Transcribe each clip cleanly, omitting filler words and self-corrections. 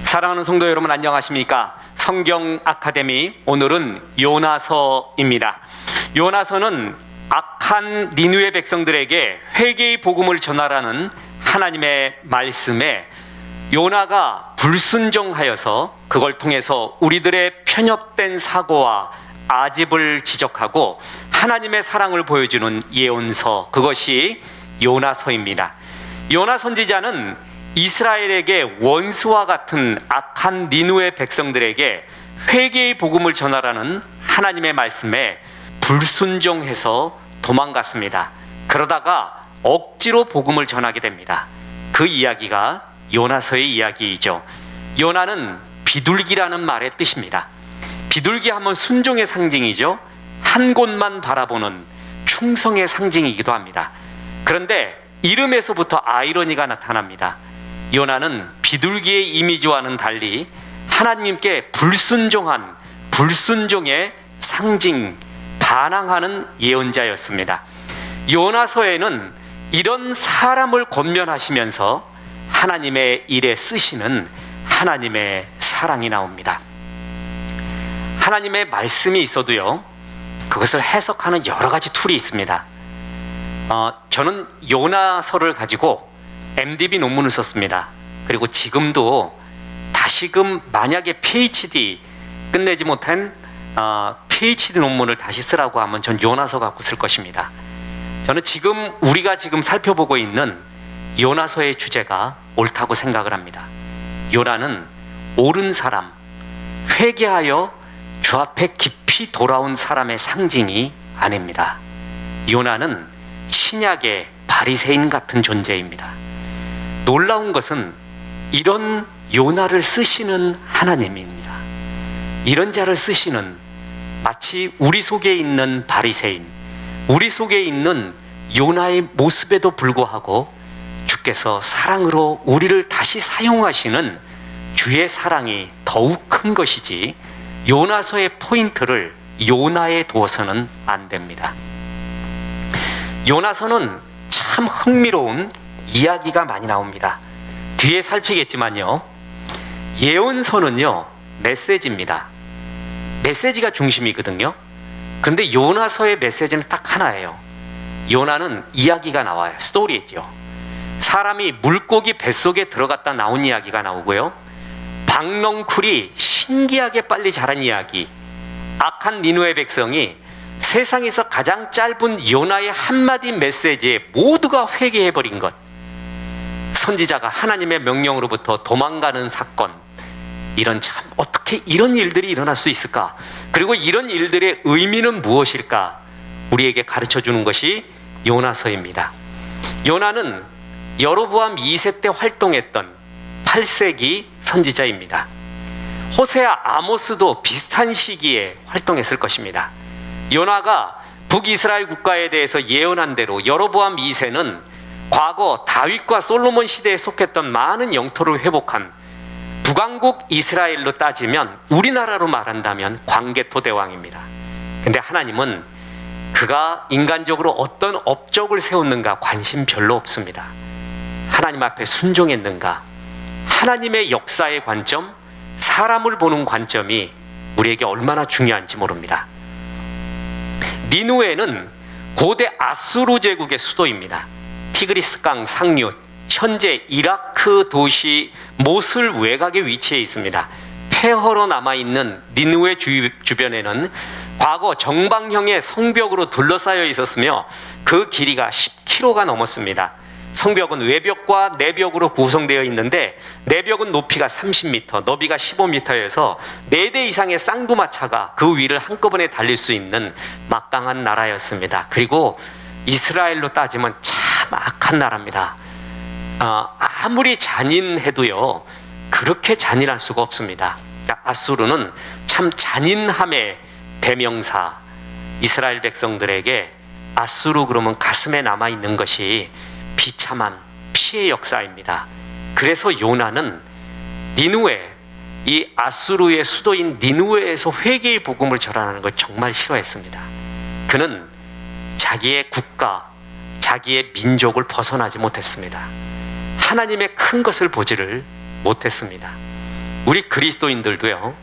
사랑하는 성도 여러분, 안녕하십니까? 성경 아카데미, 오늘은 요나서입니다. 요나서는 악한 니느웨 백성들에게 회개의 복음을 전하라는 하나님의 말씀에 요나가 불순종하여서 그걸 통해서 우리들의 편협된 사고와 아집을 지적하고 하나님의 사랑을 보여주는 예언서, 그것이 요나서입니다. 요나 선지자는 이스라엘에게 원수와 같은 악한 니느웨 백성들에게 회개의 복음을 전하라는 하나님의 말씀에 불순종해서 도망갔습니다. 그러다가 억지로 복음을 전하게 됩니다. 그 이야기가 요나서의 이야기이죠. 요나는 비둘기라는 말의 뜻입니다. 비둘기 하면 순종의 상징이죠. 한 곳만 바라보는 충성의 상징이기도 합니다. 그런데 이름에서부터 아이러니가 나타납니다. 요나는 비둘기의 이미지와는 달리 하나님께 불순종한 불순종의 상징, 반항하는 예언자였습니다. 요나서에는 이런 사람을 권면하시면서 하나님의 일에 쓰시는 하나님의 사랑이 나옵니다. 하나님의 말씀이 있어도요, 그것을 해석하는 여러 가지 툴이 있습니다. 저는 요나서를 가지고 MDB 논문을 썼습니다. 그리고 지금도 다시금 만약에 PhD 끝내지 못한 PhD 논문을 다시 쓰라고 하면 전 요나서 갖고 쓸 것입니다. 저는 지금 우리가 지금 살펴보고 있는 요나서의 주제가 옳다고 생각을 합니다. 요나는 옳은 사람, 회개하여 주 앞에 깊이 돌아온 사람의 상징이 아닙니다. 요나는 신약의 바리새인 같은 존재입니다. 놀라운 것은 이런 요나를 쓰시는 하나님입니다. 이런 자를 쓰시는, 마치 우리 속에 있는 바리새인, 우리 속에 있는 요나의 모습에도 불구하고 주께서 사랑으로 우리를 다시 사용하시는 주의 사랑이 더욱 큰 것이지, 요나서의 포인트를 요나에 두어서는 안 됩니다. 요나서는 참 흥미로운 이야기가 많이 나옵니다. 뒤에 살피겠지만요, 예언서는요 메시지입니다. 메시지가 중심이거든요. 그런데 요나서의 메시지는 딱 하나예요. 요나는 이야기가 나와요. 스토리죠. 사람이 물고기 뱃속에 들어갔다 나온 이야기가 나오고요, 박넝쿨이 신기하게 빨리 자란 이야기, 악한 니느웨 백성이 세상에서 가장 짧은 요나의 한마디 메시지에 모두가 회개해버린 것, 선지자가 하나님의 명령으로부터 도망가는 사건, 이런 참 어떻게 이런 일들이 일어날 수 있을까? 그리고 이런 일들의 의미는 무엇일까? 우리에게 가르쳐주는 것이 요나서입니다. 요나는 여로보암 2세 때 활동했던 8세기 선지자입니다. 호세아, 아모스도 비슷한 시기에 활동했을 것입니다. 요나가 북이스라엘 국가에 대해서 예언한 대로 여로보암 2세는 과거 다윗과 솔로몬 시대에 속했던 많은 영토를 회복한 북왕국 이스라엘로 따지면, 우리나라로 말한다면 광개토 대왕입니다. 근데 하나님은 그가 인간적으로 어떤 업적을 세웠는가 관심 별로 없습니다. 하나님 앞에 순종했는가, 하나님의 역사의 관점, 사람을 보는 관점이 우리에게 얼마나 중요한지 모릅니다. 니느웨는 고대 아수르 제국의 수도입니다. 티그리스강 상류, 현재 이라크 도시 모술 외곽에 위치해 있습니다. 폐허로 남아있는 니느웨 주변에는 과거 정방형의 성벽으로 둘러싸여 있었으며 그 길이가 10km가 넘었습니다. 성벽은 외벽과 내벽으로 구성되어 있는데, 내벽은 높이가 30m, 너비가 15m여서 4대 이상의 쌍두마차가 그 위를 한꺼번에 달릴 수 있는 막강한 나라였습니다. 그리고 이스라엘로 따지면 참 악한 나라입니다. 아무리 잔인해도요, 그렇게 잔인할 수가 없습니다. 아수르는 참 잔인함의 대명사. 이스라엘 백성들에게 아수르 그러면 가슴에 남아있는 것이 비참한 피해 역사입니다. 그래서 요나는 니느웨, 이 아수르의 수도인 니느웨에서 회개의 복음을 전하는 걸 정말 싫어했습니다. 그는 자기의 국가, 자기의 민족을 벗어나지 못했습니다. 하나님의 큰 것을 보지를 못했습니다. 우리 그리스도인들도요,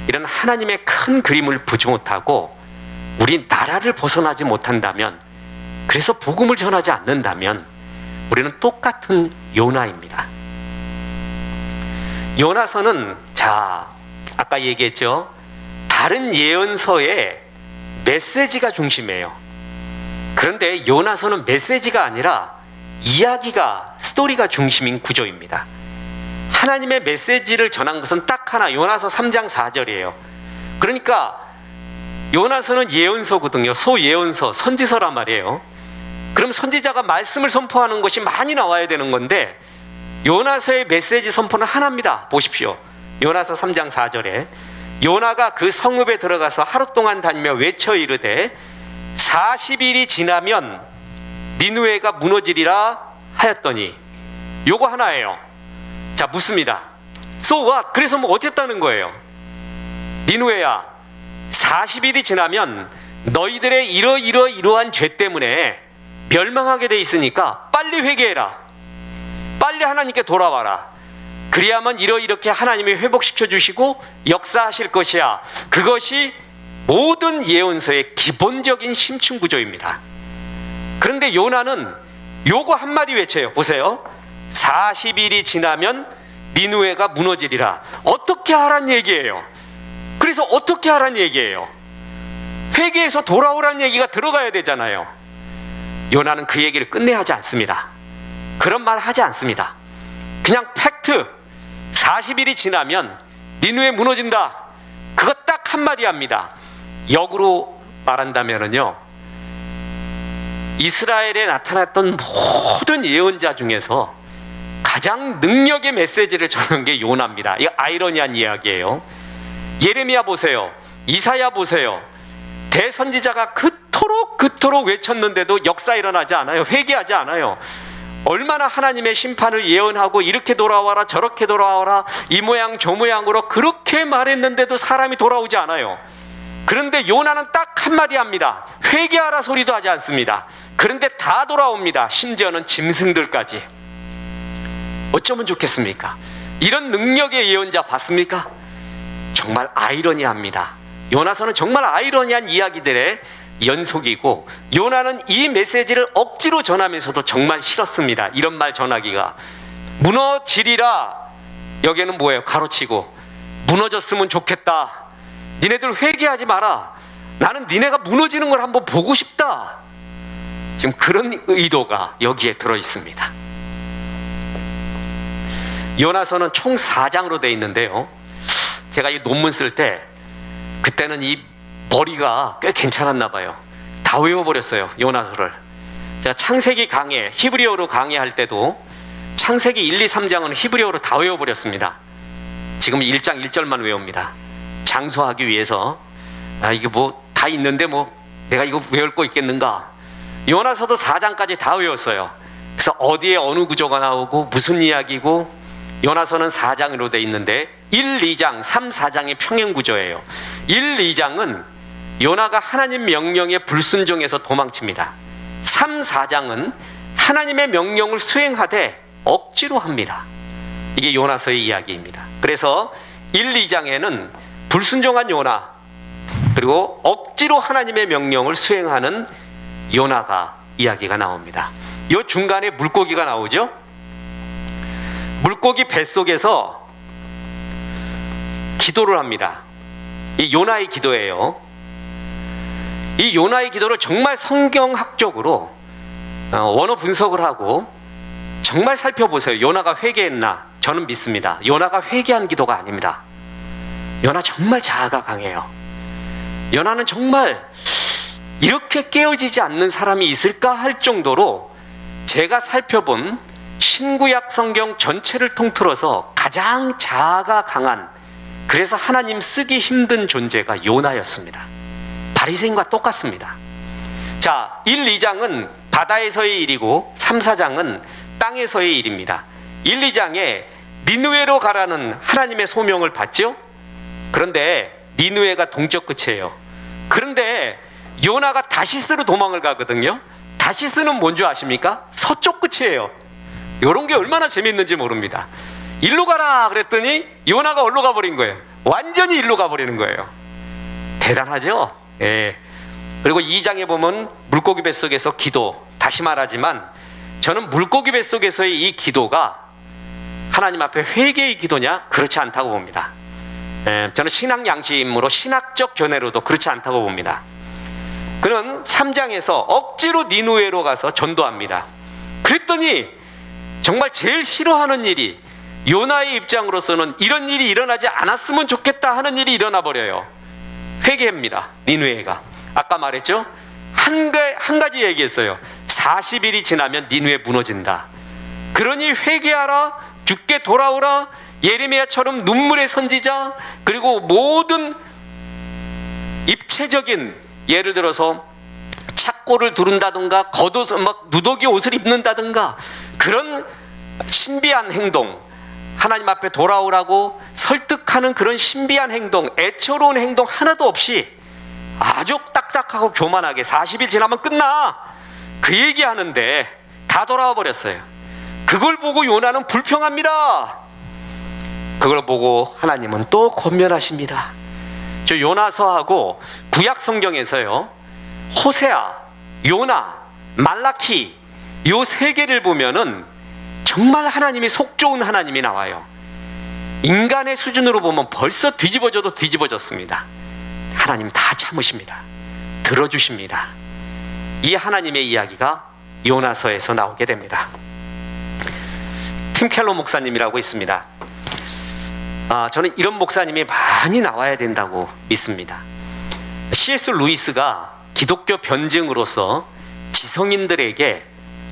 이런 하나님의 큰 그림을 보지 못하고 우리 나라를 벗어나지 못한다면, 그래서 복음을 전하지 않는다면 우리는 똑같은 요나입니다. 요나서는, 자, 아까 얘기했죠, 다른 예언서의 메시지가 중심이에요. 그런데 요나서는 메시지가 아니라 이야기가, 스토리가 중심인 구조입니다. 하나님의 메시지를 전한 것은 딱 하나, 요나서 3장 4절이에요. 그러니까 요나서는 예언서거든요. 소예언서, 선지서란 말이에요. 그럼 선지자가 말씀을 선포하는 것이 많이 나와야 되는 건데, 요나서의 메시지 선포는 하나입니다. 보십시오. 요나서 3장 4절에 요나가 그 성읍에 들어가서 하루 동안 다니며 외쳐 이르되 40일이 지나면 니느웨가 무너지리라 하였더니, 요거 하나예요. 자, 묻습니다. So what? 그래서 뭐 어쨌다는 거예요? 니느웨야, 40일이 지나면 너희들의 이러한 죄 때문에 멸망하게 돼 있으니까 빨리 회개해라. 빨리 하나님께 돌아와라. 그리하면 이렇게 하나님이 회복시켜 주시고 역사하실 것이야. 그것이 모든 예언서의 기본적인 심층 구조입니다. 그런데 요나는 요거 한마디 외쳐요. 보세요. 40일이 지나면 니느웨가 무너지리라. 어떻게 하란 얘기예요? 그래서 어떻게 하란 얘기예요? 회개해서 돌아오란 얘기가 들어가야 되잖아요. 요나는 그 얘기를 끝내 하지 않습니다. 그런 말 하지 않습니다. 그냥 팩트, 40일이 지나면 니느웨 무너진다. 그거 딱 한마디 합니다. 역으로 말한다면요, 이스라엘에 나타났던 모든 예언자 중에서 가장 능력의 메시지를 전한 게 요나입니다. 이거 아이러니한 이야기예요. 예레미야 보세요. 이사야 보세요. 대선지자가 그토록 외쳤는데도 역사 일어나지 않아요. 회개하지 않아요. 얼마나 하나님의 심판을 예언하고 이렇게 돌아와라 저렇게 돌아와라 이 모양 저 모양으로 그렇게 말했는데도 사람이 돌아오지 않아요. 그런데 요나는 딱 한마디 합니다. 회개하라 소리도 하지 않습니다. 그런데 다 돌아옵니다. 심지어는 짐승들까지. 어쩌면 좋겠습니까? 이런 능력의 예언자 봤습니까? 정말 아이러니합니다. 요나서는 정말 아이러니한 이야기들의 연속이고, 요나는 이 메시지를 억지로 전하면서도 정말 싫었습니다. 이런 말 전하기가. 무너지리라, 여기에는 뭐예요? 가로치고 무너졌으면 좋겠다. 니네들 회개하지 마라. 나는 니네가 무너지는 걸 한번 보고 싶다. 지금 그런 의도가 여기에 들어있습니다. 요나서는 총 4장으로 되어 있는데요, 제가 이 논문 쓸 때 그때는 이 머리가 꽤 괜찮았나 봐요. 다 외워버렸어요, 요나서를. 제가 창세기 강해, 히브리어로 강의할 때도 창세기 1, 2, 3장은 히브리어로 다 외워버렸습니다. 지금 1장 1절만 외웁니다. 장수하기 위해서. 이게 뭐 다 있는데 뭐 내가 이거 외울 거 있겠는가. 요나서도 4장까지 다 외웠어요. 그래서 어디에 어느 구조가 나오고 무슨 이야기고, 요나서는 4장으로 되어 있는데 1, 2장, 3, 4장이 평행 구조예요. 1, 2장은 요나가 하나님 명령에 불순종해서 도망칩니다. 3, 4장은 하나님의 명령을 수행하되 억지로 합니다. 이게 요나서의 이야기입니다. 그래서 1, 2장에는 불순종한 요나, 그리고 억지로 하나님의 명령을 수행하는 요나가 이야기가 나옵니다. 이 중간에 물고기가 나오죠. 물고기 뱃속에서 기도를 합니다. 이 요나의 기도예요. 이 요나의 기도를 정말 성경학적으로 원어 분석을 하고 정말 살펴보세요. 요나가 회개했나? 저는 믿습니다. 요나가 회개한 기도가 아닙니다. 요나 정말 자아가 강해요. 요나는 정말 이렇게 깨어지지 않는 사람이 있을까 할 정도로 제가 살펴본 신구약 성경 전체를 통틀어서 가장 자아가 강한, 그래서 하나님 쓰기 힘든 존재가 요나였습니다. 바리새인과 똑같습니다. 자, 1, 2장은 바다에서의 일이고 3, 4장은 땅에서의 일입니다. 1, 2장에 니느웨로 가라는 하나님의 소명을 받죠. 그런데 니느웨가 동쪽 끝이에요. 그런데 요나가 다시스로 도망을 가거든요. 다시스는 뭔지 아십니까? 서쪽 끝이에요. 이런 게 얼마나 재밌는지 모릅니다. 일로 가라 그랬더니 요나가 어디로 가버린 거예요? 완전히 일로 가버리는 거예요. 대단하죠? 예. 그리고 2장에 보면 물고기 뱃속에서 기도, 다시 말하지만 저는 물고기 뱃속에서의 이 기도가 하나님 앞에 회개의 기도냐? 그렇지 않다고 봅니다. 예, 저는 신학 양심으로, 신학적 견해로도 그렇지 않다고 봅니다. 그는 3장에서 억지로 니누에로 가서 전도합니다. 그랬더니 정말 제일 싫어하는 일이, 요나의 입장으로서는 이런 일이 일어나지 않았으면 좋겠다 하는 일이 일어나 버려요. 회개합니다. 니누에가. 아까 말했죠? 한 가지 얘기했어요. 40일이 지나면 니누에 무너진다. 그러니 회개하라, 주께 돌아오라, 예레미야처럼 눈물의 선지자, 그리고 모든 입체적인, 예를 들어서 착고를 두른다든가 겉옷 막 누더기 옷을 입는다든가 그런 신비한 행동, 하나님 앞에 돌아오라고 설득하는 그런 신비한 행동, 애처로운 행동 하나도 없이 아주 딱딱하고 교만하게 40일 지나면 끝나, 그 얘기하는데 다 돌아와 버렸어요. 그걸 보고 요나는 불평합니다. 그걸 보고 하나님은 또 권면하십니다. 저 요나서하고 구약 성경에서요, 호세아, 요나, 말라키 요 세 개를 보면은 정말 하나님이 속 좋은 하나님이 나와요. 인간의 수준으로 보면 벌써 뒤집어져도 뒤집어졌습니다. 하나님 다 참으십니다. 들어주십니다. 이 하나님의 이야기가 요나서에서 나오게 됩니다. 팀 켈러 목사님이라고 있습니다. 저는 이런 목사님이 많이 나와야 된다고 믿습니다. C.S. 루이스가 기독교 변증으로서 지성인들에게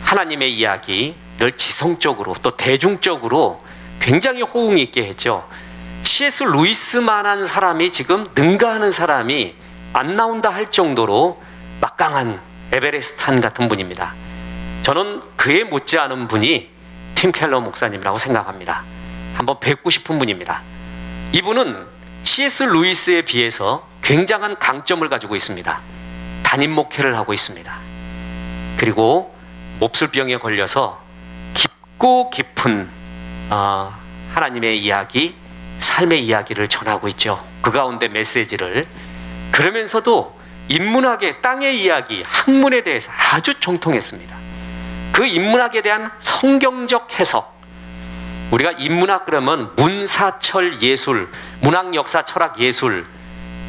하나님의 이야기를 지성적으로 또 대중적으로 굉장히 호응 있게 했죠. C.S. 루이스만한 사람이 지금 능가하는 사람이 안 나온다 할 정도로 막강한 에베레스탄 같은 분입니다. 저는 그에 못지않은 분이 팀 켈러 목사님이라고 생각합니다. 한번 뵙고 싶은 분입니다. 이분은 C.S. 루이스에 비해서 굉장한 강점을 가지고 있습니다. 담임 목회를 하고 있습니다. 그리고 몹쓸병에 걸려서 깊고 깊은 하나님의 이야기, 삶의 이야기를 전하고 있죠. 그 가운데 메시지를. 그러면서도 인문학의 땅의 이야기, 학문에 대해서 아주 정통했습니다. 그 인문학에 대한 성경적 해석, 우리가 인문학 그러면 문사철 예술, 문학 역사 철학 예술,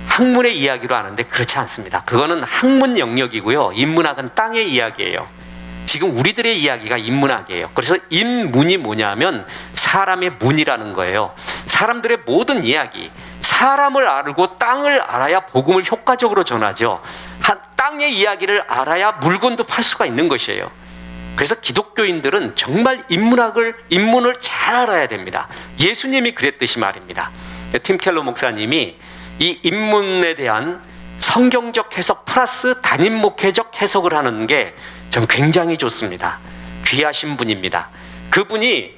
학문의 이야기로 아는데 그렇지 않습니다. 그거는 학문 영역이고요, 인문학은 땅의 이야기예요. 지금 우리들의 이야기가 인문학이에요. 그래서 인문이 뭐냐면 사람의 문이라는 거예요. 사람들의 모든 이야기, 사람을 알고 땅을 알아야 복음을 효과적으로 전하죠. 땅의 이야기를 알아야 물건도 팔 수가 있는 것이에요. 그래서 기독교인들은 정말 인문을 잘 알아야 됩니다. 예수님이 그랬듯이 말입니다. 팀 켈러 목사님이 이 인문에 대한 성경적 해석 플러스 담임 목회적 해석을 하는 게 전 굉장히 좋습니다. 귀하신 분입니다. 그분이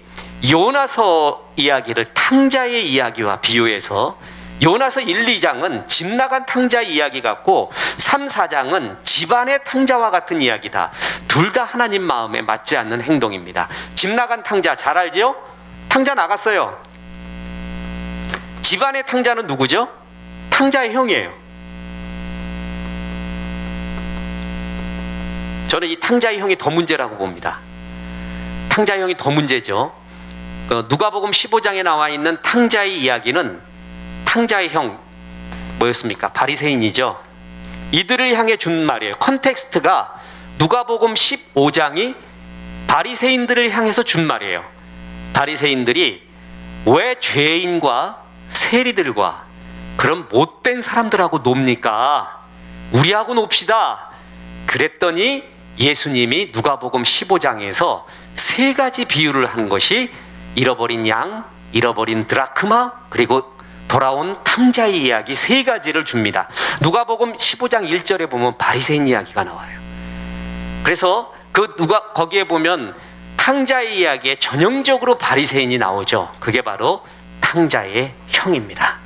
요나서 이야기를 탕자의 이야기와 비유해서, 요나서 1, 2장은 집 나간 탕자 이야기 같고 3, 4장은 집안의 탕자와 같은 이야기다. 둘 다 하나님 마음에 맞지 않는 행동입니다. 집 나간 탕자 잘 알죠? 탕자 나갔어요. 집안의 탕자는 누구죠? 탕자의 형이에요. 저는 이 탕자의 형이 더 문제라고 봅니다. 탕자의 형이 더 문제죠. 누가복음 15장에 나와 있는 탕자의 이야기는 탕자의 형 뭐였습니까? 바리새인이죠. 이들을 향해 준 말이에요. 컨텍스트가 누가복음 15장이 바리새인들을 향해서 준 말이에요. 바리새인들이 왜 죄인과 세리들과 그런 못된 사람들하고 놉니까? 우리하고 놉시다. 그랬더니 예수님이 누가복음 15장에서 세 가지 비유를 한 것이 잃어버린 양, 잃어버린 드라크마, 그리고 돌아온 탕자의 이야기 세 가지를 줍니다. 누가복음 15장 1절에 보면 바리새인 이야기가 나와요. 그래서 거기에 보면 탕자의 이야기에 전형적으로 바리새인이 나오죠. 그게 바로 탕자의 형입니다.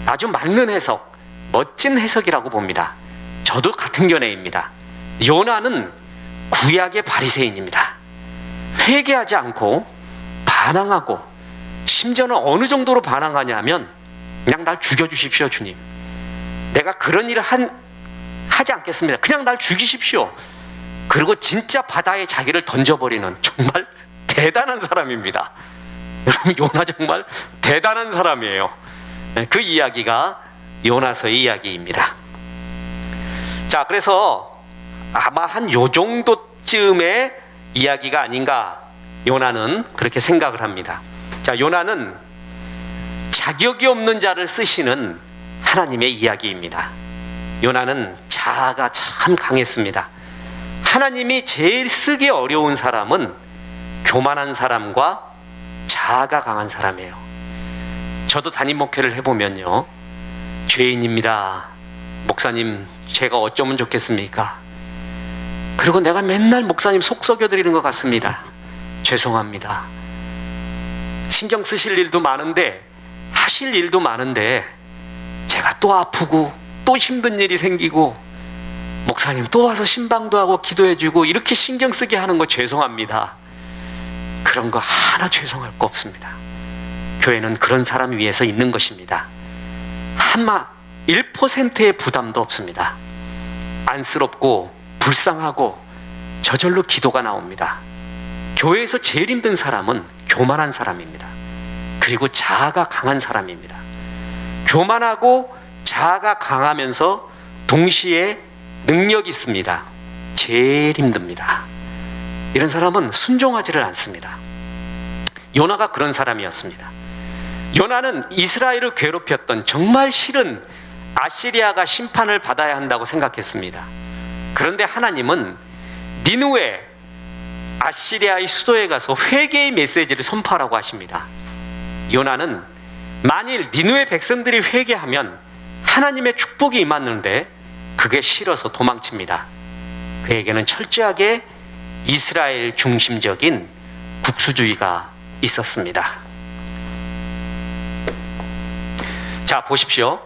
아주 맞는 해석, 멋진 해석이라고 봅니다. 저도 같은 견해입니다. 요나는 구약의 바리새인입니다. 회개하지 않고 반항하고 심지어는 어느 정도로 반항하냐면 그냥 날 죽여주십시오 주님. 내가 그런 일을 하지 않겠습니다. 그냥 날 죽이십시오. 그리고 진짜 바다에 자기를 던져버리는 정말 대단한 사람입니다. 여러분, 요나 정말 대단한 사람이에요. 그 이야기가 요나서의 이야기입니다. 자, 그래서 아마 한 요 정도쯤의 이야기가 아닌가 요나는 그렇게 생각을 합니다. 자, 요나는 자격이 없는 자를 쓰시는 하나님의 이야기입니다. 요나는 자아가 참 강했습니다. 하나님이 제일 쓰기 어려운 사람은 교만한 사람과 자아가 강한 사람이에요. 저도 담임 목회를 해보면요, 죄인입니다. 목사님, 제가 어쩌면 좋겠습니까? 그리고 내가 맨날 목사님 속 썩여드리는 것 같습니다. 죄송합니다. 신경 쓰실 일도 많은데, 하실 일도 많은데, 제가 또 아프고 또 힘든 일이 생기고, 목사님 또 와서 신방도 하고 기도해주고 이렇게 신경 쓰게 하는 거 죄송합니다. 그런 거 하나 죄송할 거 없습니다. 교회는 그런 사람 위해서 있는 것입니다. 한마 1%의 부담도 없습니다. 안쓰럽고 불쌍하고 저절로 기도가 나옵니다. 교회에서 제일 힘든 사람은 교만한 사람입니다. 그리고 자아가 강한 사람입니다. 교만하고 자아가 강하면서 동시에 능력이 있습니다. 제일 힘듭니다. 이런 사람은 순종하지를 않습니다. 요나가 그런 사람이었습니다. 요나는 이스라엘을 괴롭혔던 정말 싫은 아시리아가 심판을 받아야 한다고 생각했습니다. 그런데 하나님은 니느웨, 아시리아의 수도에 가서 회개의 메시지를 선포하라고 하십니다. 요나는 만일 니느웨 백성들이 회개하면 하나님의 축복이 임하는데 그게 싫어서 도망칩니다. 그에게는 철저하게 이스라엘 중심적인 국수주의가 있었습니다. 자, 보십시오.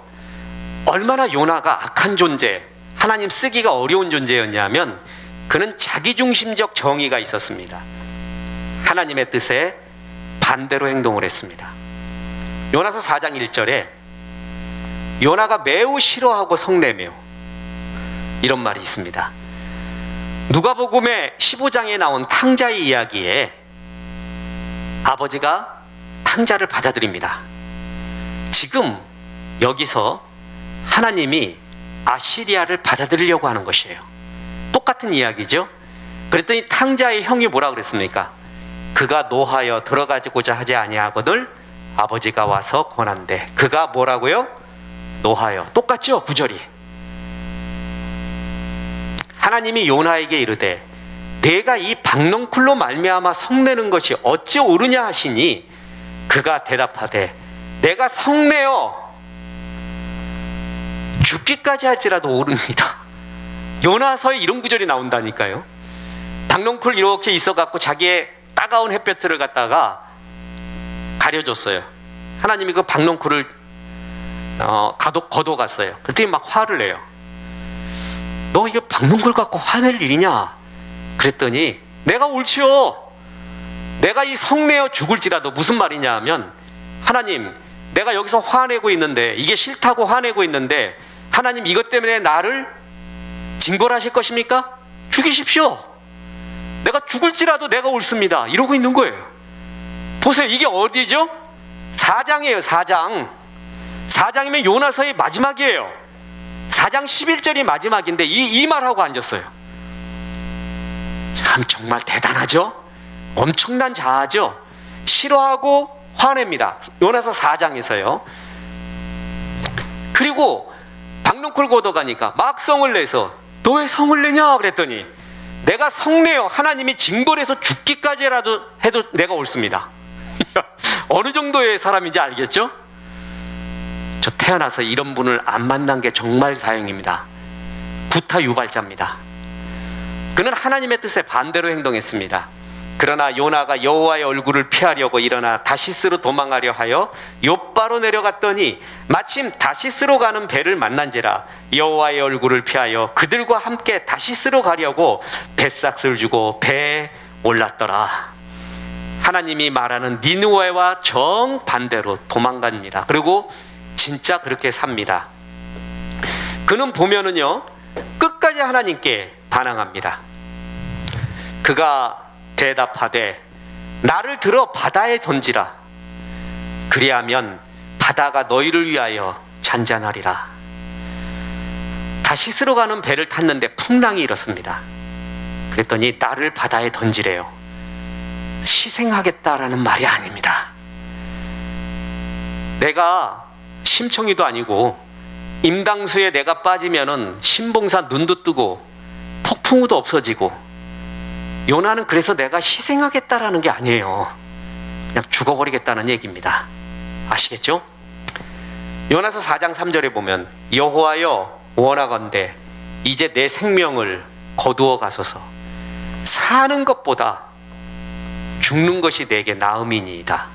얼마나 요나가 악한 존재, 하나님 쓰기가 어려운 존재였냐면 그는 자기중심적 정의가 있었습니다. 하나님의 뜻에 반대로 행동을 했습니다. 요나서 4장 1절에 요나가 매우 싫어하고 성내며, 이런 말이 있습니다. 누가복음의 15장에 나온 탕자의 이야기에 아버지가 탕자를 받아들입니다. 지금 여기서 하나님이 아시리아를 받아들이려고 하는 것이에요. 똑같은 이야기죠. 그랬더니 탕자의 형이 뭐라 그랬습니까? 그가 노하여 들어가고자 하지 아니하거늘 아버지가 와서 권한대. 그가 뭐라고요? 노하여. 똑같죠, 구절이. 하나님이 요나에게 이르되 내가 이 박넝쿨로 말미암아 성내는 것이 어찌 옳으냐 하시니 그가 대답하되 내가 성내어 죽기까지 할지라도 옳으니이다. 요나서에 이런 구절이 나온다니까요. 박넝쿨 이렇게 있어갖고 자기의 따가운 햇볕을 갖다가 가려줬어요. 하나님이 그 박넝쿨을 거둬갔어요. 그랬더니 막 화를 내요. 너 이거 박넝쿨 갖고 화낼 일이냐? 그랬더니 내가 옳지요. 내가 이 성내어 죽을지라도. 무슨 말이냐 하면, 하나님, 내가 여기서 화내고 있는데, 이게 싫다고 화내고 있는데 하나님 이것 때문에 나를 징벌하실 것입니까? 죽이십시오. 내가 죽을지라도 내가 옳습니다. 이러고 있는 거예요. 보세요. 이게 어디죠? 4장이에요. 4장. 4장이면 요나서의 마지막이에요. 4장 11절이 마지막인데 이 말하고 앉았어요. 참 정말 대단하죠? 엄청난 자아죠? 싫어하고 화냅니다. 요나서 4장에서요. 그리고 박넝쿨 걷어가니까 막 성을 내서 너 왜 성을 내냐 그랬더니 내가 성내어 하나님이 징벌해서 죽기까지라도 해도 내가 옳습니다. 어느 정도의 사람인지 알겠죠? 저 태어나서 이런 분을 안 만난 게 정말 다행입니다. 구타 유발자입니다. 그는 하나님의 뜻에 반대로 행동했습니다. 그러나 요나가 여호와의 얼굴을 피하려고 일어나 다시스로 도망하려 하여 욥바로 내려갔더니 마침 다시스로 가는 배를 만난지라 여호와의 얼굴을 피하여 그들과 함께 다시스로 가려고 뱃삭을 주고 배에 올랐더라. 하나님이 말하는 니느웨와 정반대로 도망갑니다. 그리고 진짜 그렇게 삽니다. 그는 보면은요, 끝까지 하나님께 반항합니다. 그가 대답하되 나를 들어 바다에 던지라. 그리하면 바다가 너희를 위하여 잔잔하리라. 다시 쓰러 가는 배를 탔는데 풍랑이 일었습니다. 그랬더니 나를 바다에 던지래요. 희생하겠다라는 말이 아닙니다. 내가 심청이도 아니고 임당수에 내가 빠지면은 신봉사 눈도 뜨고 폭풍우도 없어지고, 요나는 그래서 내가 희생하겠다라는 게 아니에요. 그냥 죽어버리겠다는 얘기입니다. 아시겠죠? 요나서 4장 3절에 보면 여호와여 원하건대 이제 내 생명을 거두어 가소서. 사는 것보다 죽는 것이 내게 나음이니이다.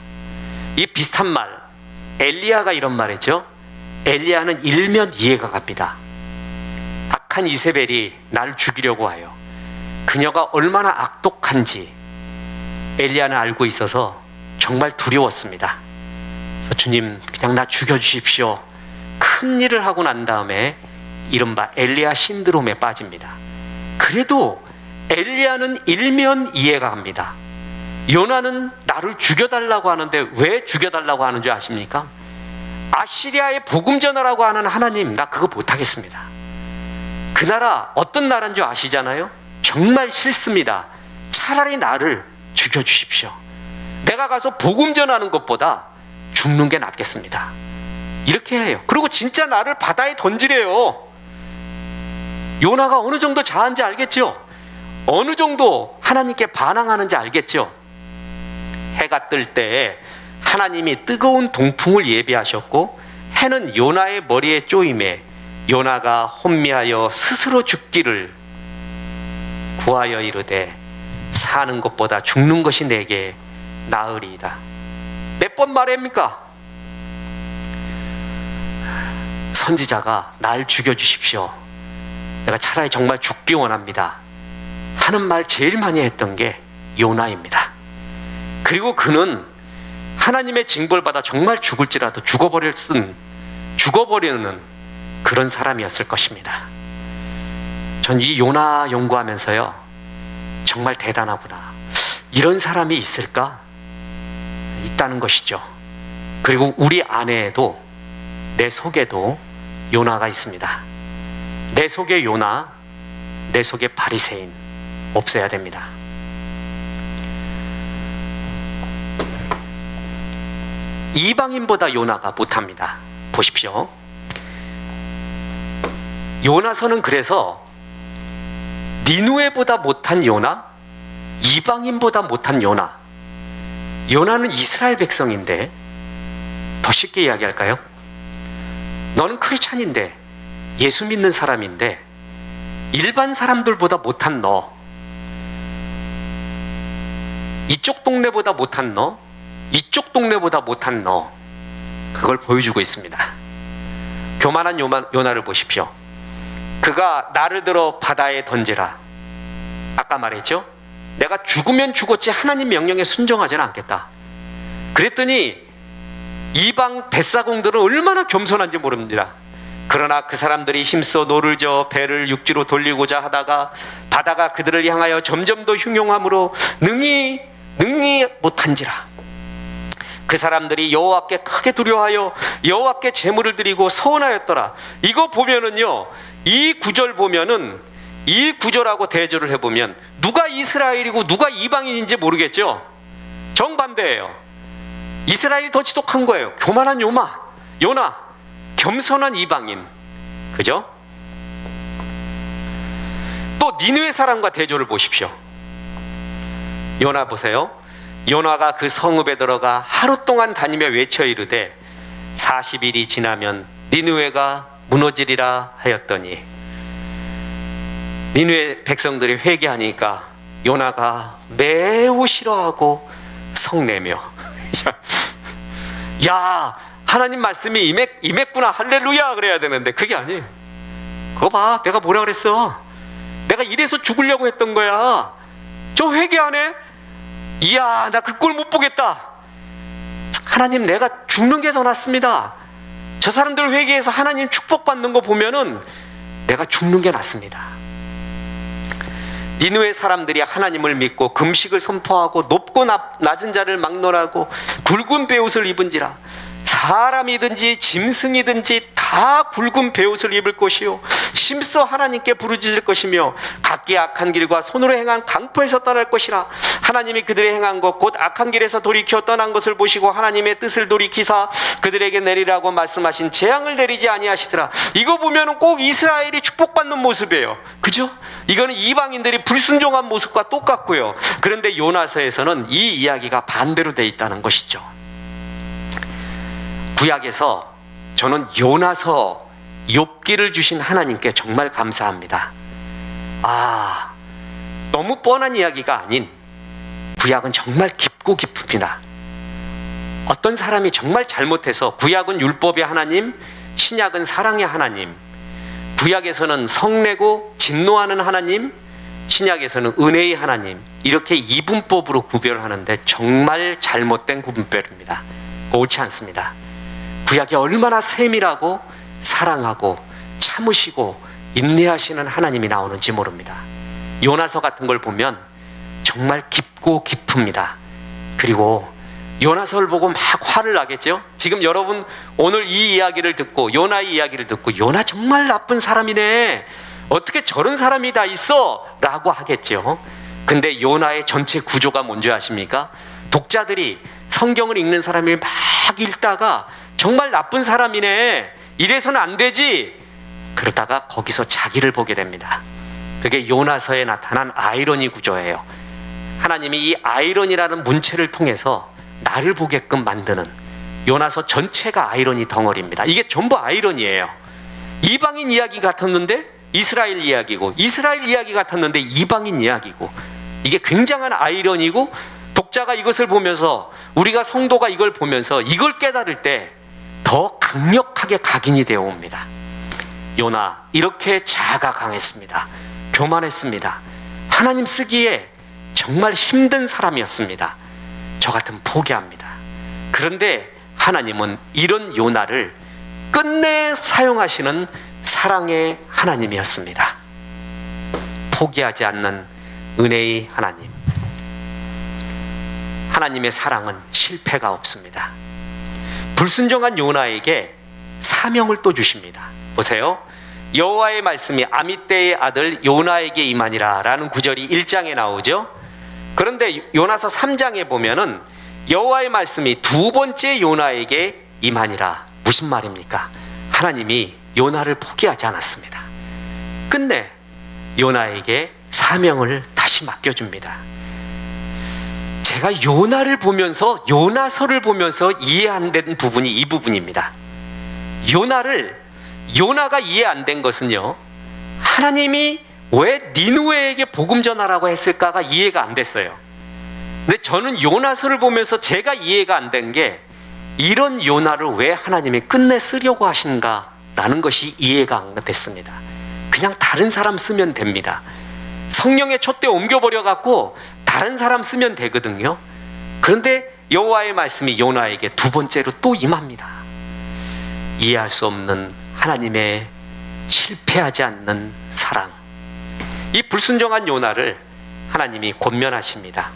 이 비슷한 말, 엘리야가 이런 말했죠. 엘리야는 일면 이해가 갑니다. 악한 이세벨이 나를 죽이려고 하여 그녀가 얼마나 악독한지 엘리야는 알고 있어서 정말 두려웠습니다. 그래서 주님, 그냥 나 죽여주십시오. 큰 일을 하고 난 다음에 이른바 엘리야 신드롬에 빠집니다. 그래도 엘리야는 일면 이해가 갑니다. 요나는 나를 죽여달라고 하는데 왜 죽여달라고 하는 줄 아십니까? 아시리아에 복음 전하라고 하는 하나님, 나 그거 못하겠습니다. 그 나라 어떤 나라인 줄 아시잖아요? 정말 싫습니다. 차라리 나를 죽여주십시오. 내가 가서 복음 전하는 것보다 죽는 게 낫겠습니다. 이렇게 해요. 그리고 진짜 나를 바다에 던지래요. 요나가 어느 정도 자한지 알겠죠? 어느 정도 하나님께 반항하는지 알겠죠? 해가 뜰 때에 하나님이 뜨거운 동풍을 예비하셨고 해는 요나의 머리에 쪼임에 요나가 혼미하여 스스로 죽기를 구하여 이르되 사는 것보다 죽는 것이 내게 나으리이다. 몇 번 말합니까? 선지자가 날 죽여주십시오. 내가 차라리 정말 죽기 원합니다. 하는 말 제일 많이 했던 게 요나입니다. 그리고 그는 하나님의 징벌 받아 정말 죽을지라도 죽어버리는 그런 사람이었을 것입니다. 전 이 요나 연구하면서요, 정말 대단하구나. 이런 사람이 있을까? 있다는 것이죠. 그리고 우리 안에도, 내 속에도 요나가 있습니다. 내 속에 요나, 내 속에 바리새인 없어야 됩니다. 이방인보다 요나가 못합니다. 보십시오. 요나서는 그래서 니느웨보다 못한 요나, 이방인보다 못한 요나. 요나는 이스라엘 백성인데, 더 쉽게 이야기할까요? 너는 크리스찬인데, 예수 믿는 사람인데, 일반 사람들보다 못한 너, 이쪽 동네보다 못한 너, 이쪽 동네보다 못한 너, 그걸 보여주고 있습니다. 교만한 요나를 보십시오. 그가 나를 들어 바다에 던지라. 아까 말했죠? 내가 죽으면 죽었지 하나님 명령에 순종하지는 않겠다. 그랬더니 이방 뱃사공들은 얼마나 겸손한지 모릅니다. 그러나 그 사람들이 힘써 노를 저어 배를 육지로 돌리고자 하다가 바다가 그들을 향하여 점점 더 흉용함으로 능히 못한지라. 그 사람들이 여호와께 크게 두려워하여 여호와께 제물을 드리고 서원하였더라. 이거 보면은요, 이 구절 보면은, 이 구절하고 대조를 해보면 누가 이스라엘이고 누가 이방인인지 모르겠죠? 정반대예요. 이스라엘이 더 지독한 거예요. 교만한 요나, 겸손한 이방인. 그죠? 또 니느웨 사람과 대조를 보십시오. 요나 보세요. 요나가 그 성읍에 들어가 하루 동안 다니며 외쳐 이르되 40일이 지나면 니느웨가 무너지리라 하였더니, 니느웨 백성들이 회개하니까 요나가 매우 싫어하고 성내며 야, 하나님 말씀이 임했구나, 할렐루야 그래야 되는데 그게 아니에요. 그거 봐, 내가 뭐라 그랬어? 내가 이래서 죽으려고 했던 거야. 저 회개 안 해? 이야, 나 그 꼴 못 보겠다. 하나님, 내가 죽는 게 더 낫습니다. 저 사람들 회개해서 하나님 축복받는 거 보면은 내가 죽는 게 낫습니다. 니느웨 사람들이 하나님을 믿고 금식을 선포하고 높고 낮은 자를 막론하고 굵은 베옷을 입은지라. 사람이든지 짐승이든지 다 굵은 베옷을 입을 것이요 힘써 하나님께 부르짖을 것이며 각기 악한 길과 손으로 행한 강포에서 떠날 것이라. 하나님이 그들의 행한 것 곧 악한 길에서 돌이켜 떠난 것을 보시고 하나님의 뜻을 돌이키사 그들에게 내리라고 말씀하신 재앙을 내리지 아니하시더라. 이거 보면은 꼭 이스라엘이 축복받는 모습이에요. 그죠? 이거는 이방인들이 불순종한 모습과 똑같고요. 그런데 요나서에서는 이 이야기가 반대로 돼 있다는 것이죠. 구약에서 저는 요나서 욥기를 주신 하나님께 정말 감사합니다. 너무 뻔한 이야기가 아닌 구약은 정말 깊고 깊습니다. 어떤 사람이 정말 잘못해서, 구약은 율법의 하나님, 신약은 사랑의 하나님, 구약에서는 성내고 진노하는 하나님, 신약에서는 은혜의 하나님, 이렇게 이분법으로 구별하는데 정말 잘못된 구분법입니다. 옳지 않습니다. 구약이 얼마나 세밀하고 사랑하고 참으시고 인내하시는 하나님이 나오는지 모릅니다. 요나서 같은 걸 보면 정말 깊고 깊습니다. 그리고 요나서를 보고 막 화를 나겠죠. 지금 여러분 오늘 이 이야기를 듣고, 요나의 이야기를 듣고, 요나 정말 나쁜 사람이네, 어떻게 저런 사람이 다 있어? 라고 하겠죠. 근데 요나의 전체 구조가 뭔지 아십니까? 독자들이, 성경을 읽는 사람이 막 읽다가 정말 나쁜 사람이네, 이래서는 안 되지, 그러다가 거기서 자기를 보게 됩니다. 그게 요나서에 나타난 아이러니 구조예요. 하나님이 이 아이러니라는 문체를 통해서 나를 보게끔 만드는, 요나서 전체가 아이러니 덩어리입니다. 이게 전부 아이러니예요. 이방인 이야기 같았는데 이스라엘 이야기고, 이스라엘 이야기 같았는데 이방인 이야기고, 이게 굉장한 아이러니고, 독자가 이것을 보면서, 우리가 성도가 이걸 보면서 이걸 깨달을 때 더 강력하게 각인이 되어 옵니다. 요나 이렇게 자아가 강했습니다. 교만했습니다. 하나님 쓰기에 정말 힘든 사람이었습니다. 저 같으면 포기합니다. 그런데 하나님은 이런 요나를 끝내 사용하시는 사랑의 하나님이었습니다. 포기하지 않는 은혜의 하나님. 하나님의 사랑은 실패가 없습니다. 불순종한 요나에게 사명을 또 주십니다. 보세요. 여호와의 말씀이 아미떼의 아들 요나에게 임하니라 라는 구절이 1장에 나오죠. 그런데 요나서 3장에 보면은 여호와의 말씀이 두 번째 요나에게 임하니라. 무슨 말입니까? 하나님이 요나를 포기하지 않았습니다. 끝내 요나에게 사명을 다시 맡겨줍니다. 제가 요나를 보면서, 요나서를 보면서 이해 안 된 부분이 이 부분입니다. 요나가 이해 안 된 것은요, 하나님이 왜 니느웨에게 복음 전하라고 했을까가 이해가 안 됐어요. 근데 저는 요나서를 보면서 제가 이해가 안 된 게, 이런 요나를 왜 하나님이 끝내 쓰려고 하신가라는 것이 이해가 안 됐습니다. 그냥 다른 사람 쓰면 됩니다. 성령의 촛대 옮겨버려 갖고 다른 사람 쓰면 되거든요. 그런데 여호와의 말씀이 요나에게 두 번째로 또 임합니다. 이해할 수 없는 하나님의 실패하지 않는 사랑. 이 불순종한 요나를 하나님이 권면하십니다.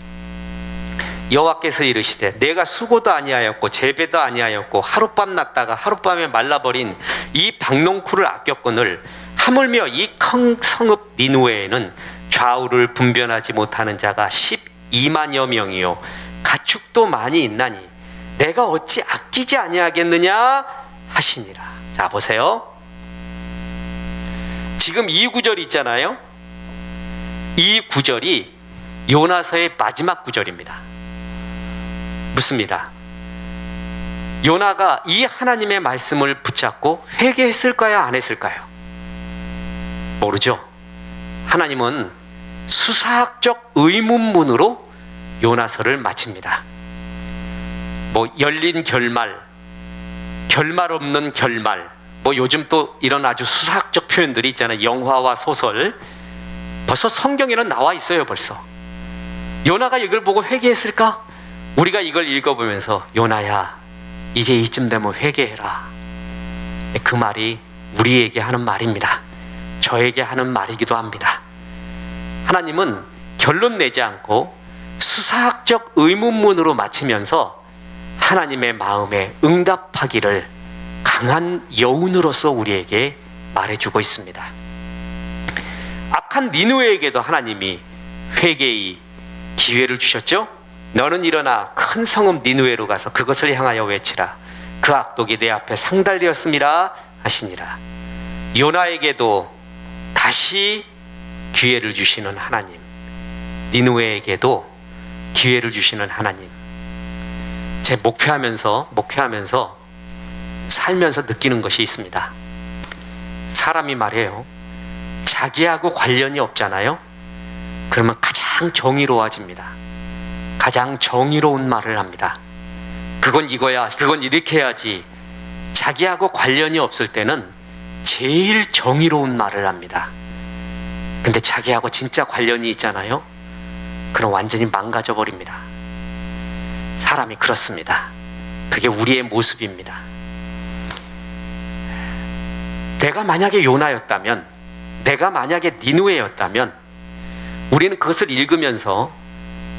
여호와께서 이르시되 내가 수고도 아니하였고 재배도 아니하였고 하룻밤 났다가 하룻밤에 말라버린 이 박농쿨을 아꼈거늘 하물며 이 큰 성읍 니느웨에는 좌우를 분별하지 못하는 자가 12만여 명이요 가축도 많이 있나니 내가 어찌 아끼지 아니하겠느냐 하시니라. 자 보세요. 지금 이 구절이 있잖아요. 이 구절이 요나서의 마지막 구절입니다. 묻습니다. 요나가 이 하나님의 말씀을 붙잡고 회개했을까요? 안 했을까요? 모르죠. 하나님은 수사학적 의문문으로 요나서를 마칩니다. 열린 결말, 결말 없는 결말, 요즘 또 이런 아주 수사학적 표현들이 있잖아요. 영화와 소설. 벌써 성경에는 나와 있어요, 벌써. 요나가 이걸 보고 회개했을까? 우리가 이걸 읽어보면서 요나야, 이제 이쯤 되면 회개해라. 그 말이 우리에게 하는 말입니다. 저에게 하는 말이기도 합니다. 하나님은 결론 내지 않고 수사학적 의문문으로 마치면서 하나님의 마음에 응답하기를 강한 여운으로서 우리에게 말해주고 있습니다. 악한 니느웨에게도 하나님이 회개의 기회를 주셨죠. 너는 일어나 큰 성읍 니느웨로 가서 그것을 향하여 외치라. 그 악독이 내 앞에 상달되었음이라 하시니라. 요나에게도 다시 기회를 주시는 하나님, 니느웨에게도 기회를 주시는 하나님. 제 목회하면서 살면서 느끼는 것이 있습니다. 사람이 말해요, 자기하고 관련이 없잖아요. 그러면 가장 정의로워집니다. 가장 정의로운 말을 합니다. 그건 이거야, 그건 이렇게 해야지. 자기하고 관련이 없을 때는 제일 정의로운 말을 합니다. 근데 자기하고 진짜 관련이 있잖아요. 그럼 완전히 망가져 버립니다. 사람이 그렇습니다. 그게 우리의 모습입니다. 내가 만약에 요나였다면, 내가 만약에 니느웨였다면 우리는 그것을 읽으면서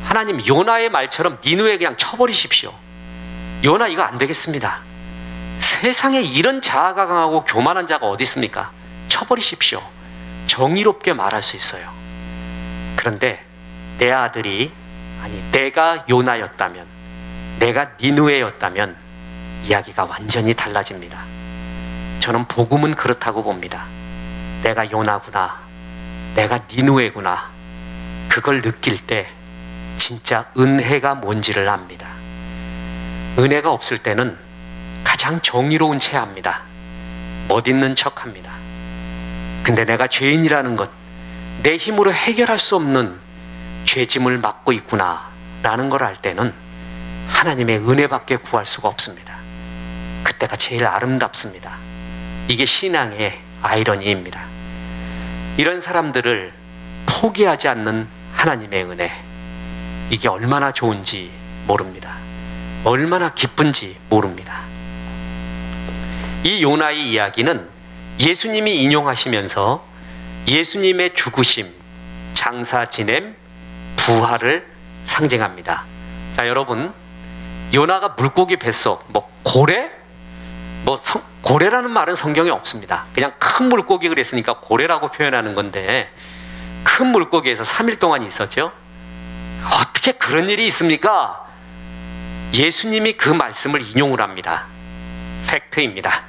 하나님, 요나의 말처럼 니느웨 그냥 쳐버리십시오. 요나 이거 안 되겠습니다. 세상에 이런 자아가 강하고 교만한 자가 어디 있습니까? 쳐버리십시오. 정의롭게 말할 수 있어요. 그런데 내 아들이, 아니 내가 요나였다면, 내가 니느웨였다면 이야기가 완전히 달라집니다. 저는 복음은 그렇다고 봅니다. 내가 요나구나, 내가 니느웨구나, 그걸 느낄 때 진짜 은혜가 뭔지를 압니다. 은혜가 없을 때는 가장 정의로운 채 합니다. 멋있는 척 합니다. 근데 내가 죄인이라는 것, 내 힘으로 해결할 수 없는 죄짐을 맡고 있구나 라는 걸 알 때는 하나님의 은혜밖에 구할 수가 없습니다. 그때가 제일 아름답습니다. 이게 신앙의 아이러니입니다. 이런 사람들을 포기하지 않는 하나님의 은혜, 이게 얼마나 좋은지 모릅니다. 얼마나 기쁜지 모릅니다. 이 요나의 이야기는 예수님이 인용하시면서 예수님의 죽으심, 장사 지냄, 부활을 상징합니다. 자, 여러분, 요나가 물고기 뱃속, 고래? 고래라는 말은 성경에 없습니다. 그냥 큰 물고기 그랬으니까 고래라고 표현하는 건데, 큰 물고기에서 3일 동안 있었죠. 어떻게 그런 일이 있습니까? 예수님이 그 말씀을 인용을 합니다. 팩트입니다.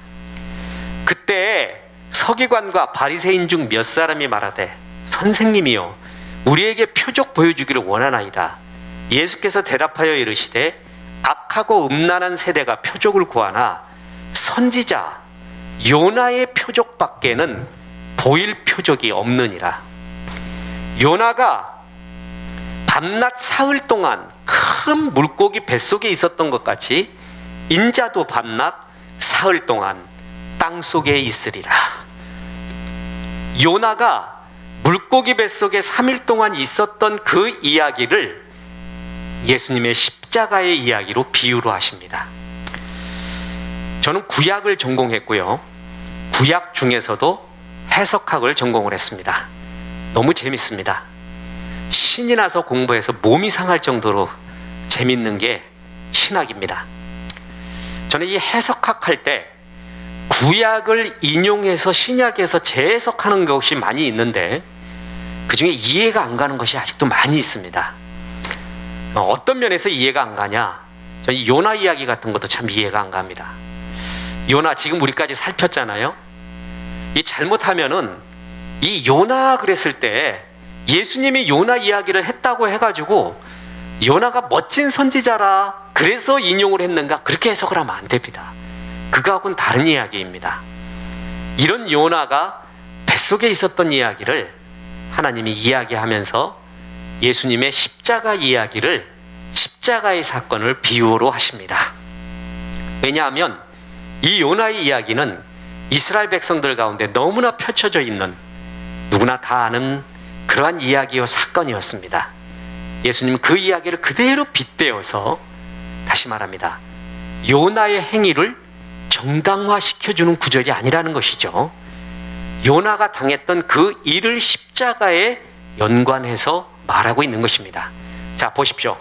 그때 서기관과 바리새인 중 몇 사람이 말하되, 선생님이요, 우리에게 표적 보여주기를 원하나이다. 예수께서 대답하여 이르시되, 악하고 음란한 세대가 표적을 구하나 선지자 요나의 표적밖에는 보일 표적이 없느니라. 요나가 밤낮 사흘 동안 큰 물고기 뱃속에 있었던 것 같이 인자도 밤낮 사흘 동안 땅속에 있으리라. 요나가 물고기 뱃속에 3일 동안 있었던 그 이야기를 예수님의 십자가의 이야기로 비유로 하십니다. 저는 구약을 전공했고요, 구약 중에서도 해석학을 전공을 했습니다. 너무 재밌습니다. 신이 나서 공부해서 몸이 상할 정도로 재밌는 게 신학입니다. 저는 이 해석학 할 때 구약을 인용해서 신약에서 재해석하는 것이 많이 있는데, 그 중에 이해가 안 가는 것이 아직도 많이 있습니다. 어떤 면에서 이해가 안 가냐? 저는 이 요나 이야기 같은 것도 참 이해가 안 갑니다. 요나 지금 우리까지 살폈잖아요. 이 잘못하면은 이 요나 그랬을 때 예수님이 요나 이야기를 했다고 해가지고 요나가 멋진 선지자라 그래서 인용을 했는가, 그렇게 해석을 하면 안 됩니다. 그거하고는 다른 이야기입니다. 이런 요나가 뱃속에 있었던 이야기를 하나님이 이야기하면서 예수님의 십자가 이야기를, 십자가의 사건을 비유로 하십니다. 왜냐하면 이 요나의 이야기는 이스라엘 백성들 가운데 너무나 펼쳐져 있는, 누구나 다 아는 그러한 이야기요 사건이었습니다. 예수님은 그 이야기를 그대로 빗대어서 다시 말합니다. 요나의 행위를 정당화시켜주는 구절이 아니라는 것이죠. 요나가 당했던 그 일을 십자가에 연관해서 말하고 있는 것입니다. 자, 보십시오.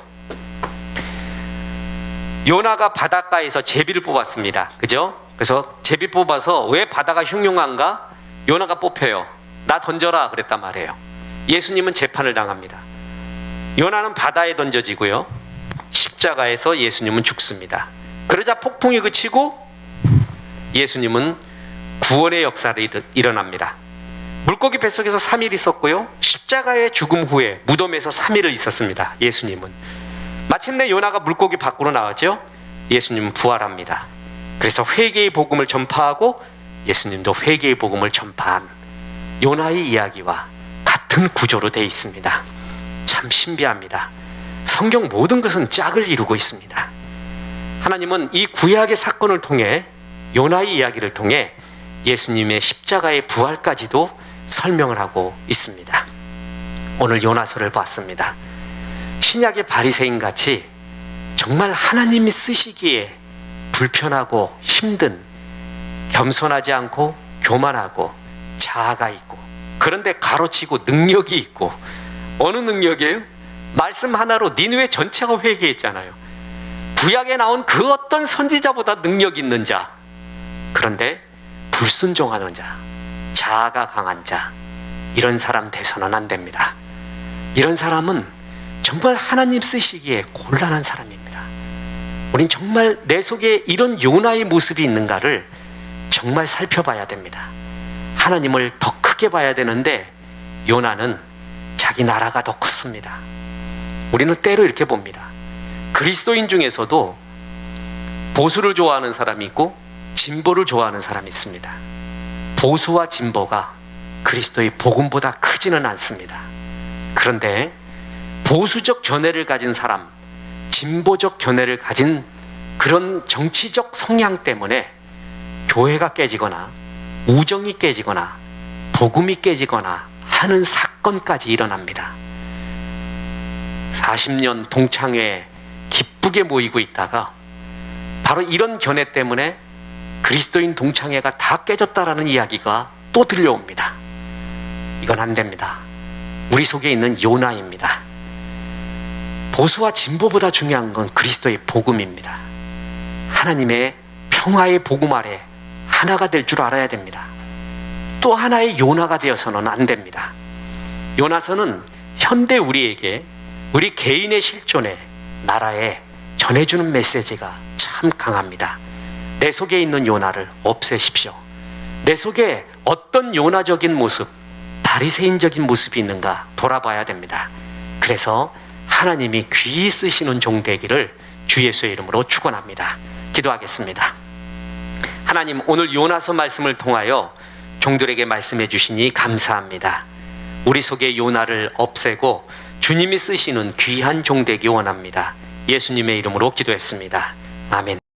요나가 바닷가에서 제비를 뽑았습니다. 그죠? 그래서 제비 뽑아서 왜 바다가 흉흉한가? 요나가 뽑혀요. 나 던져라 그랬단 말이에요. 예수님은 재판을 당합니다. 요나는 바다에 던져지고요. 십자가에서 예수님은 죽습니다. 그러자 폭풍이 그치고 예수님은 구원의 역사를 일어납니다. 물고기 뱃속에서 3일 있었고요. 십자가의 죽음 후에 무덤에서 3일을 있었습니다. 예수님은. 마침내 요나가 물고기 밖으로 나왔죠. 예수님은 부활합니다. 그래서 회개의 복음을 전파하고 예수님도 회개의 복음을 전파한 요나의 이야기와 같은 구조로 되어 있습니다. 참 신비합니다. 성경 모든 것은 짝을 이루고 있습니다. 하나님은 이 구약의 사건을 통해 요나의 이야기를 통해 예수님의 십자가의 부활까지도 설명을 하고 있습니다. 오늘 요나서를 봤습니다. 신약의 바리새인 같이 정말 하나님이 쓰시기에 불편하고 힘든, 겸손하지 않고 교만하고 자아가 있고, 그런데 가로치고 능력이 있고, 어느 능력이에요? 말씀 하나로 니느웨 전체가 회개했잖아요. 구약에 나온 그 어떤 선지자보다 능력 있는 자, 그런데 불순종하는 자, 자아가 강한 자, 이런 사람 돼서는 안 됩니다. 이런 사람은 정말 하나님 쓰시기에 곤란한 사람입니다. 우린 정말 내 속에 이런 요나의 모습이 있는가를 정말 살펴봐야 됩니다. 하나님을 더 크게 봐야 되는데 요나는 자기 나라가 더 컸습니다. 우리는 때로 이렇게 봅니다. 그리스도인 중에서도 보수를 좋아하는 사람이 있고 진보를 좋아하는 사람이 있습니다. 보수와 진보가 그리스도의 복음보다 크지는 않습니다. 그런데 보수적 견해를 가진 사람, 진보적 견해를 가진 그런 정치적 성향 때문에 교회가 깨지거나 우정이 깨지거나 복음이 깨지거나 하는 사건까지 일어납니다. 40년 동창회에 기쁘게 모이고 있다가 바로 이런 견해 때문에 그리스도인 동창회가 다 깨졌다라는 이야기가 또 들려옵니다. 이건 안 됩니다. 우리 속에 있는 요나입니다. 보수와 진보보다 중요한 건 그리스도의 복음입니다. 하나님의 평화의 복음 아래 하나가 될 줄 알아야 됩니다. 또 하나의 요나가 되어서는 안 됩니다. 요나서는 현대 우리에게 우리 개인의 실존에 나라에 전해주는 메시지가 참 강합니다. 내 속에 있는 요나를 없애십시오. 내 속에 어떤 요나적인 모습, 바리새인적인 모습이 있는가 돌아봐야 됩니다. 그래서 하나님이 귀히 쓰시는 종 되기를 주 예수의 이름으로 축원합니다. 기도하겠습니다. 하나님, 오늘 요나서 말씀을 통하여 종들에게 말씀해 주시니 감사합니다. 우리 속의 요나를 없애고 주님이 쓰시는 귀한 종 되기 원합니다. 예수님의 이름으로 기도했습니다. 아멘.